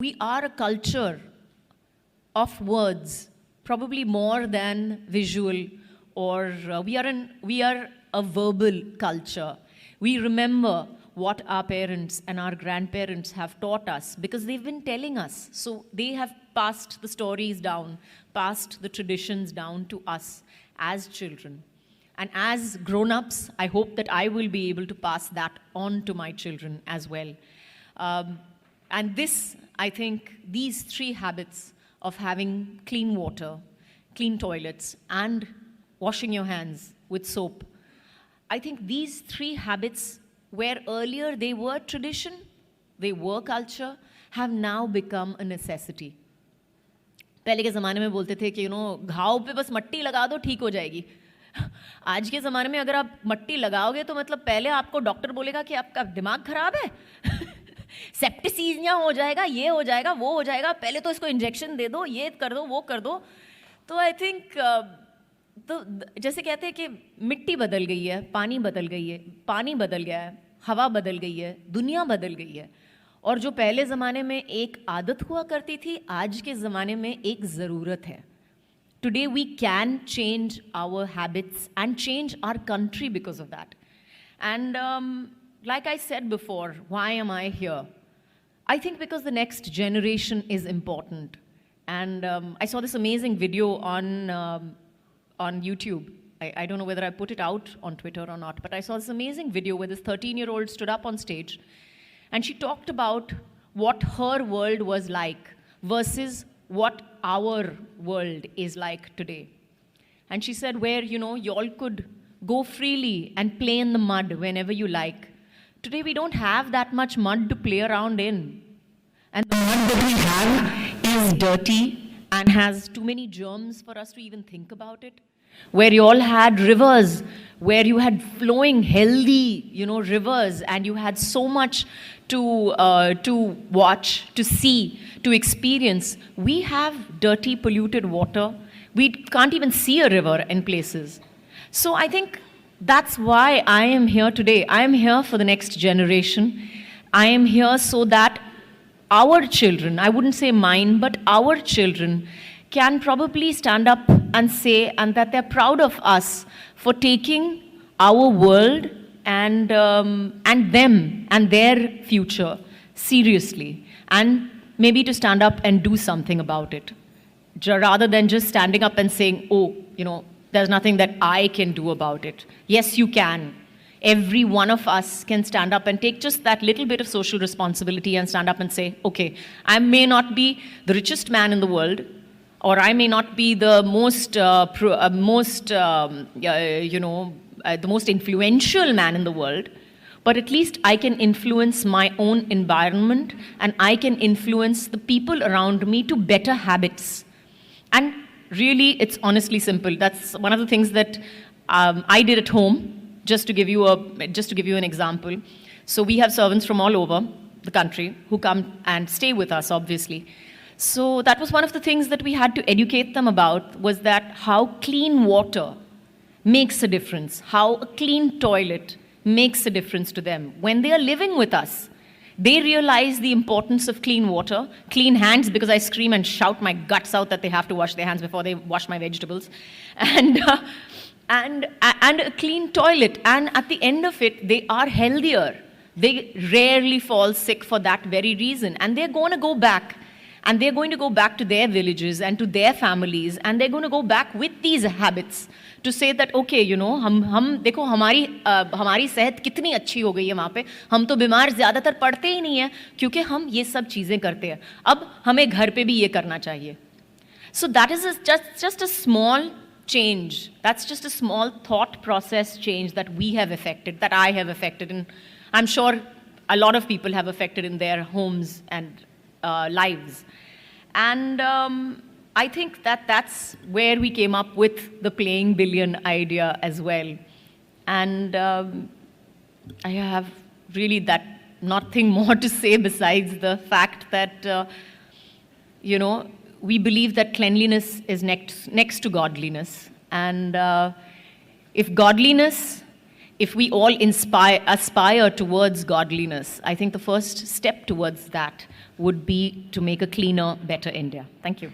we are a culture of words, probably more than visual, or we are a verbal culture. We remember what our parents and our grandparents have taught us because they've been telling us. So they have passed the stories down, passed the traditions down to us as children. And as grown-ups, I hope that I will be able to pass that on to my children as well. And this, I think, these three habits of having clean water, clean toilets, and washing your hands with soap, I think these three habits, where earlier they were tradition, they were culture, have now become a necessity. पहले के ज़माने में बोलते थे कि घाव पे बस मट्टी लगा दो ठीक हो जाएगी. आज के ज़माने में अगर आप मट्टी लगाओगे तो मतलब पहले आपको डॉक्टर बोलेगा कि आपका दिमाग खराब है, सेप्टिसीमिया हो जाएगा, ये हो जाएगा, वो हो जाएगा, पहले तो इसको इंजेक्शन दे दो, ये कर दो, वो कर दो. तो आई थिंक तो जैसे कहते हैं कि मिट्टी बदल गई है, पानी बदल गई है, पानी बदल गया है, हवा बदल गई है, दुनिया बदल गई है. और जो पहले ज़माने में एक आदत हुआ करती थी, आज के ज़माने में एक ज़रूरत है. Today we can change our habits and change our country because of that. And like I said before, why am I here? I think because the next generation is important. And I saw this amazing video on YouTube. I don't know whether I put it out on Twitter or not, but I saw this amazing video where this 13-year-old stood up on stage and she talked about what her world was like versus what our world is like today. And she said where, y'all could go freely and play in the mud whenever you like. Today we don't have that much mud to play around in. And the mud that we have is dirty and has too many germs for us to even think about it. Where you all had rivers, where you had flowing, healthy, rivers, and you had so much to watch, to see, to experience. We have dirty, polluted water. We can't even see a river in places. So I think that's why I am here today. I am here for the next generation. I am here so that our children, I wouldn't say mine, but our children can probably stand up and say, and that they're proud of us for taking our world and them and their future seriously, and maybe to stand up and do something about it, rather than just standing up and saying, oh, there's nothing that I can do about it. Yes, you can. Every one of us can stand up and take just that little bit of social responsibility and stand up and say, okay, I may not be the richest man in the world, or I may not be the most influential man in the world, but at least I can influence my own environment and I can influence the people around me to better habits. And really, it's honestly simple. That's one of the things that I did at home. Just to give you an example. So we have servants from all over the country who come and stay with us, obviously. So that was one of the things that we had to educate them about, was that how clean water makes a difference, how a clean toilet makes a difference to them. When they are living with us, they realize the importance of clean water, clean hands, because I scream and shout my guts out that they have to wash their hands before they wash my vegetables, and a clean toilet. And at the end of it, they are healthier. They rarely fall sick for that very reason. And they're going to go back. And they're going to go back to their villages and to their families. And they're going to go back with these habits to say that, okay, हम देखो हमारी सेहत कितनी अच्छी हो गई है वहाँ पे. हम तो बीमार ज़्यादातर पड़ते ही नहीं हैं क्योंकि हम ये सब चीज़ें करते हैं. अब हमें घर पे भी ये करना चाहिए. So that is just a small change. That's just a small thought process change that we have affected, that I have affected, and I'm sure a lot of people have affected in their homes and lives. And I think that's where we came up with the playing billion idea as well. And I have really nothing more to say besides the fact that, we believe that cleanliness is next to godliness. And if we all aspire towards godliness, I think the first step towards that would be to make a cleaner, better India. Thank you.